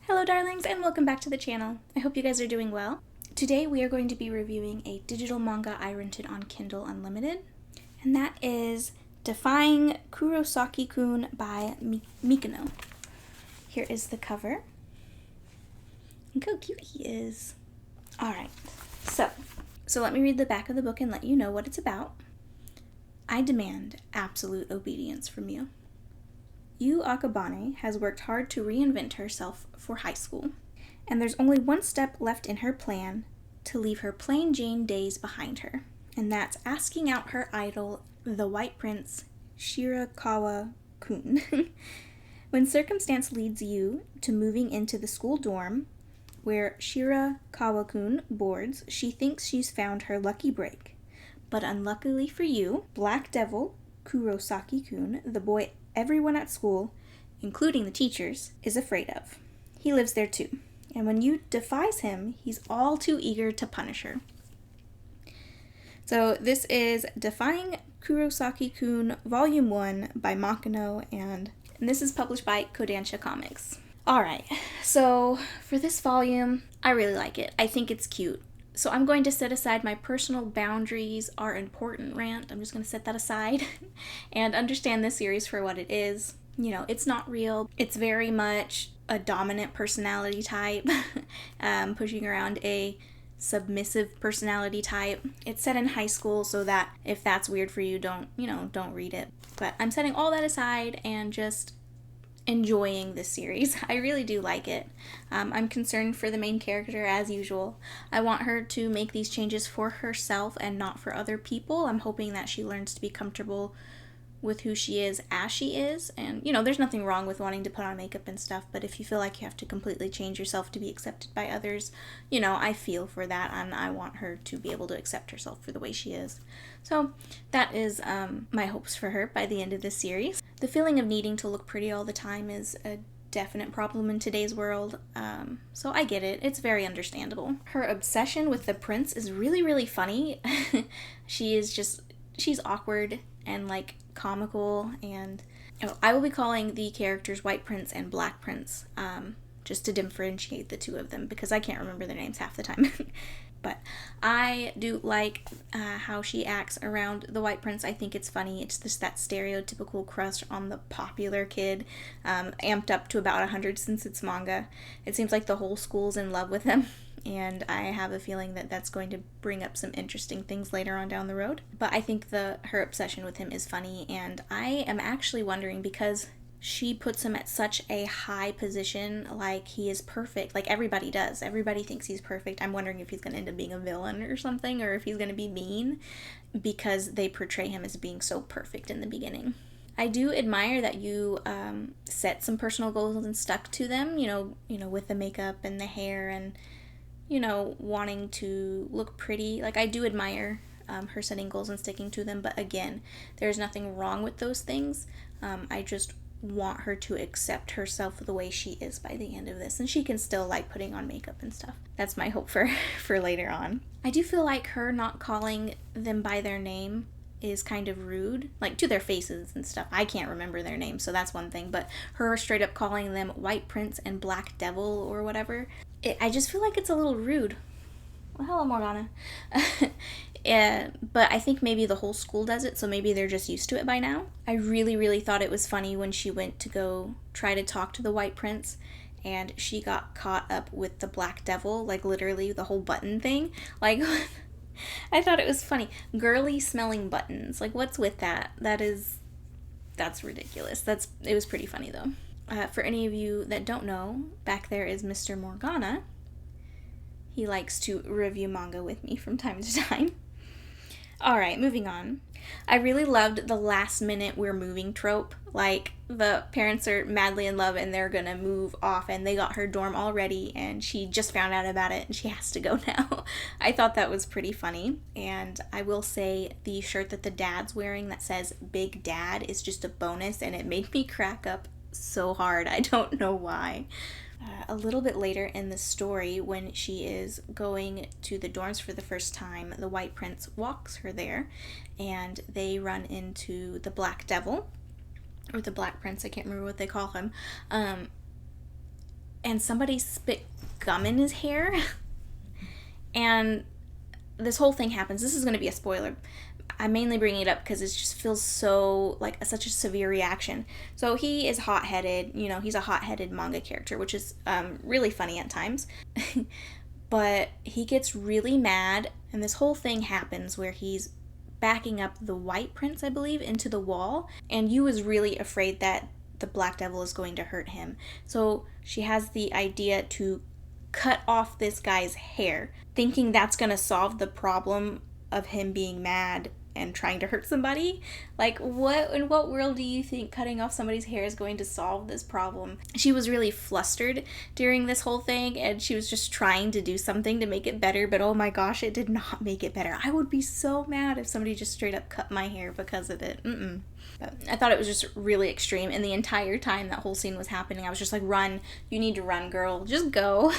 Hello darlings and welcome back to the channel. I hope you guys are doing well. Today we are going to be reviewing a digital manga I rented on Kindle Unlimited, and that is Defying Kurosaki-kun by Mikino. Here is the cover. Look how cute he is. Alright, so let me read the back of the book and let you know what it's about. I demand absolute obedience from you. Yu Akabane has worked hard to reinvent herself for high school, and there's only one step left in her plan to leave her plain Jane days behind her, and that's asking out her idol, the White Prince, Shirakawa-kun. When circumstance leads Yu to moving into the school dorm where Shirakawa-kun boards, she thinks she's found her lucky break. But unluckily for Yu, Black Devil, Kurosaki-kun, the boy everyone at school, including the teachers, is afraid of. He lives there too, and when Yu defies him, he's all too eager to punish her. So this is Defying Kurosaki-kun Volume 1 by Makino, and this is published by Kodansha Comics. Alright, so for this volume, I really like it. I think it's cute. So I'm going to set aside my personal boundaries are important rant. I'm just going to set that aside and understand this series for what it is. You know, it's not real. It's very much a dominant personality type, pushing around a submissive personality type. It's set in high school, so that if that's weird for you, don't read it. But I'm setting all that aside and just enjoying this series. I really do like it. I'm concerned for the main character as usual. I want her to make these changes for herself and not for other people. I'm hoping that she learns to be comfortable with who she is as she is. And, you know, there's nothing wrong with wanting to put on makeup and stuff, but if you feel like you have to completely change yourself to be accepted by others, you know, I feel for that, and I want her to be able to accept herself for the way she is. So that is my hopes for her by the end of this series. The feeling of needing to look pretty all the time is a definite problem in today's world, so I get it. It's very understandable. Her obsession with the prince is really, really funny. She's awkward and like comical, and I will be calling the characters White Prince and Black Prince, just to differentiate the two of them because I can't remember their names half the time. But I do like how she acts around the White Prince. I think it's funny. It's just that stereotypical crush on the popular kid, amped up to about 100 since it's manga. It seems like the whole school's in love with him, and I have a feeling that that's going to bring up some interesting things later on down the road. But I think her obsession with him is funny, and I am actually wondering, because she puts him at such a high position, like he is perfect, like everybody does. Everybody thinks he's perfect. I'm wondering if he's going to end up being a villain or something, or if he's going to be mean, because they portray him as being so perfect in the beginning. I do admire that you set some personal goals and stuck to them, you know, with the makeup and the hair and, you know, wanting to look pretty. Like, I do admire her setting goals and sticking to them, but again, there's nothing wrong with those things. I just want her to accept herself the way she is by the end of this, and she can still like putting on makeup and stuff. That's my hope for later on. I do feel like her not calling them by their name is kind of rude, like to their faces and stuff. I can't remember their names, so that's one thing, but her straight up calling them White Prince and Black Devil or whatever, I just feel like it's a little rude. Well, hello, Morgana. But I think maybe the whole school does it, so maybe they're just used to it by now. I really, really thought it was funny when she went to go try to talk to the White Prince, and she got caught up with the Black Devil, like literally the whole button thing. Like, I thought it was funny. Girly smelling buttons. Like, what's with that? That's ridiculous. It was pretty funny, though. For any of you that don't know, back there is Mr. Morgana. He likes to review manga with me from time to time. Alright, moving on. I really loved the last minute we're moving trope. Like, the parents are madly in love and they're gonna move off, and they got her dorm all ready and she just found out about it and she has to go now. I thought that was pretty funny. And I will say the shirt that the dad's wearing that says Big Dad is just a bonus, and it made me crack up so hard. I don't know why. A little bit later in the story, when she is going to the dorms for the first time, the White Prince walks her there, and they run into the Black Devil, or the Black Prince, I can't remember what they call him, and somebody spit gum in his hair. And this whole thing happens. This is going to be a spoiler. I'm mainly bringing it up because it just feels so, like, such a severe reaction. So he is hot-headed. You know, he's a hot-headed manga character, which is really funny at times. But he gets really mad, and this whole thing happens where he's backing up the White Prince, I believe, into the wall. And Yu is really afraid that the Black Devil is going to hurt him. So she has the idea to cut off this guy's hair, thinking that's going to solve the problem of him being mad and trying to hurt somebody. Like, in what world do you think cutting off somebody's hair is going to solve this problem? She was really flustered during this whole thing, and she was just trying to do something to make it better, but oh my gosh, it did not make it better. I would be so mad if somebody just straight up cut my hair because of it. But I thought it was just really extreme, and the entire time that whole scene was happening, I was just like, run. You need to run, girl. Just go.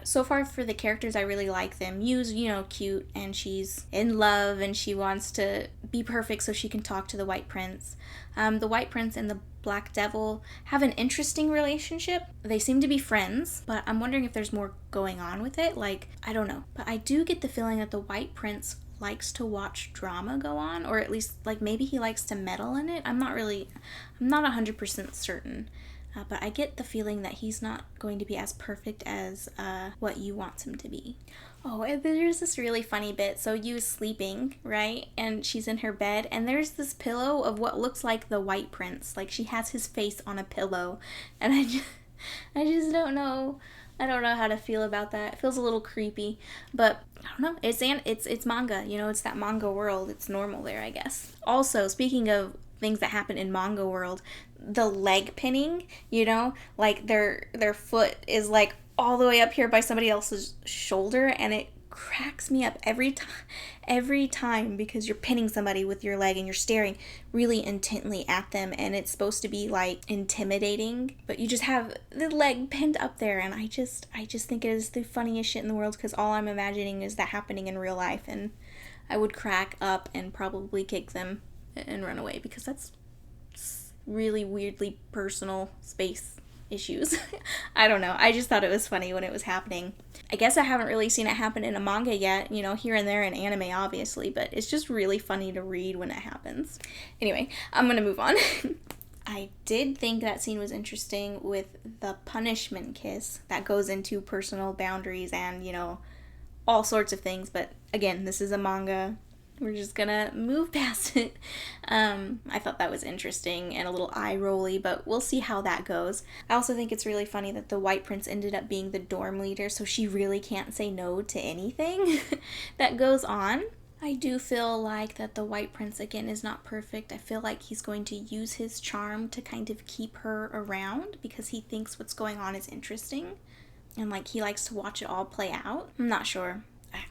So far for the characters, I really like them. Yu's, you know, cute, and she's in love, and she wants to be perfect so she can talk to the White Prince. The White Prince and the Black Devil have an interesting relationship. They seem to be friends, but I'm wondering if there's more going on with it. Like, I don't know. But I do get the feeling that the White Prince likes to watch drama go on, or at least, like, maybe he likes to meddle in it. I'm not 100% certain. But I get the feeling that he's not going to be as perfect as what Yu wants him to be. Oh, and there's this really funny bit. So Yu is sleeping, right? And she's in her bed, and there's this pillow of what looks like the White Prince. Like, she has his face on a pillow. And I just don't know. I don't know how to feel about that. It feels a little creepy. But I don't know. It's manga. You know, it's that manga world. It's normal there, I guess. Also, speaking of things that happen in manga world, the leg pinning, you know, like their foot is like all the way up here by somebody else's shoulder, and it cracks me up every time because you're pinning somebody with your leg and you're staring really intently at them, and it's supposed to be like intimidating, but you just have the leg pinned up there, and I just think it is the funniest shit in the world because all I'm imagining is that happening in real life, and I would crack up and probably kick them and run away because that's really weirdly personal space issues. I don't know. I just thought it was funny when it was happening. I guess I haven't really seen it happen in a manga yet, you know, here and there in anime, obviously, but it's just really funny to read when it happens. Anyway, I'm gonna move on. I did think that scene was interesting with the punishment kiss that goes into personal boundaries and, you know, all sorts of things, but again, this is a manga. We're just gonna move past it. I thought that was interesting and a little eye-rolly, but we'll see how that goes. I also think it's really funny that the White Prince ended up being the dorm leader, so she really can't say no to anything that goes on. I do feel like that the White Prince, again, is not perfect. I feel like he's going to use his charm to kind of keep her around because he thinks what's going on is interesting. And, like, he likes to watch it all play out. I'm not sure.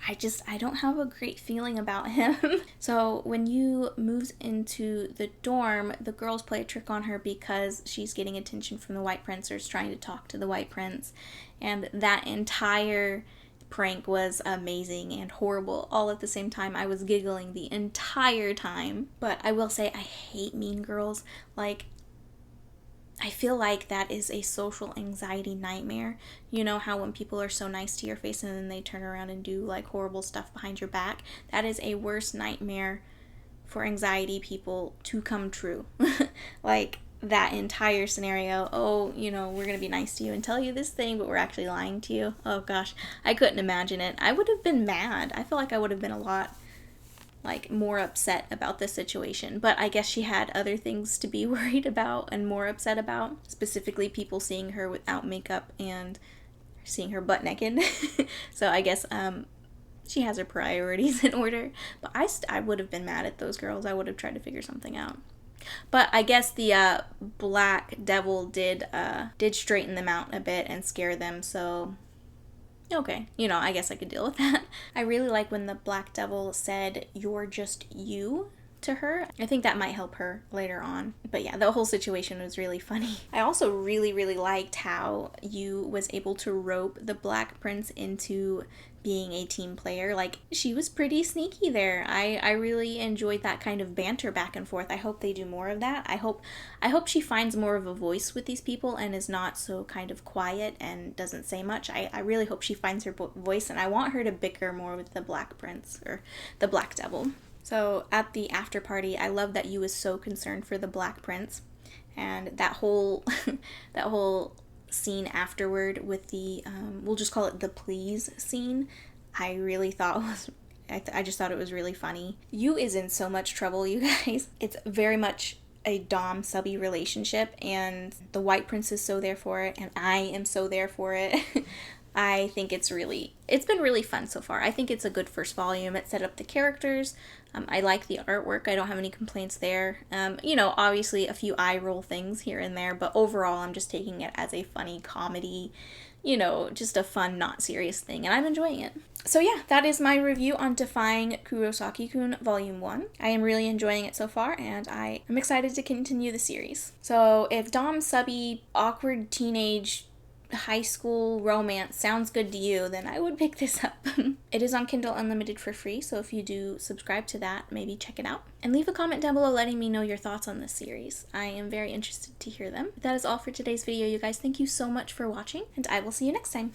I don't have a great feeling about him. So when Yu moves into the dorm, the girls play a trick on her because she's getting attention from the White Prince or is trying to talk to the White Prince. And that entire prank was amazing and horrible all at the same time. I was giggling the entire time. But I will say I hate mean girls. Like, I feel like that is a social anxiety nightmare. You know how when people are so nice to your face and then they turn around and do like horrible stuff behind your back? That is a worse nightmare for anxiety people to come true. Like that entire scenario, oh, you know, we're going to be nice to you and tell you this thing, but we're actually lying to you. Oh gosh, I couldn't imagine it. I would have been mad. I feel like I would have been a lot like more upset about this situation, but I guess she had other things to be worried about and more upset about, specifically people seeing her without makeup and seeing her butt naked. So I guess she has her priorities in order, but I would have been mad at those girls. I would have tried to figure something out. But I guess the Black Devil did straighten them out a bit and scare them, so okay, you know, I guess I could deal with that. I really like when the Black Devil said, "You're just you," to her. I think that might help her later on. But yeah, the whole situation was really funny. I also really, really liked how Yu was able to rope the Black Prince into being a team player. Like, she was pretty sneaky there. I really enjoyed that kind of banter back and forth. I hope they do more of that. I hope she finds more of a voice with these people and is not so kind of quiet and doesn't say much. I really hope she finds her voice, and I want her to bicker more with the Black Prince, or the Black Devil. So at the after party, I love that Yu is so concerned for the Black Prince, and that whole that whole scene afterward with the we'll just call it the please scene, I really thought was I just thought it was really funny. Yu is in so much trouble, you guys. It's very much a dom subby relationship, and the White Prince is so there for it, and I am so there for it. I think it's been really fun so far. I think it's a good first volume. It set up the characters. I like the artwork. I don't have any complaints there. Obviously a few eye roll things here and there, but overall I'm just taking it as a funny comedy, just a fun, not serious thing, and I'm enjoying it. So yeah, that is my review on Defying Kurosaki-kun Volume 1. I am really enjoying it so far, and I am excited to continue the series. So if dom subby, awkward teenage high school romance sounds good to you, then I would pick this up. It is on Kindle Unlimited for free, so if you do subscribe to that, maybe check it out. And leave a comment down below letting me know your thoughts on this series. I am very interested to hear them. That is all for today's video, you guys. Thank you so much for watching, and I will see you next time.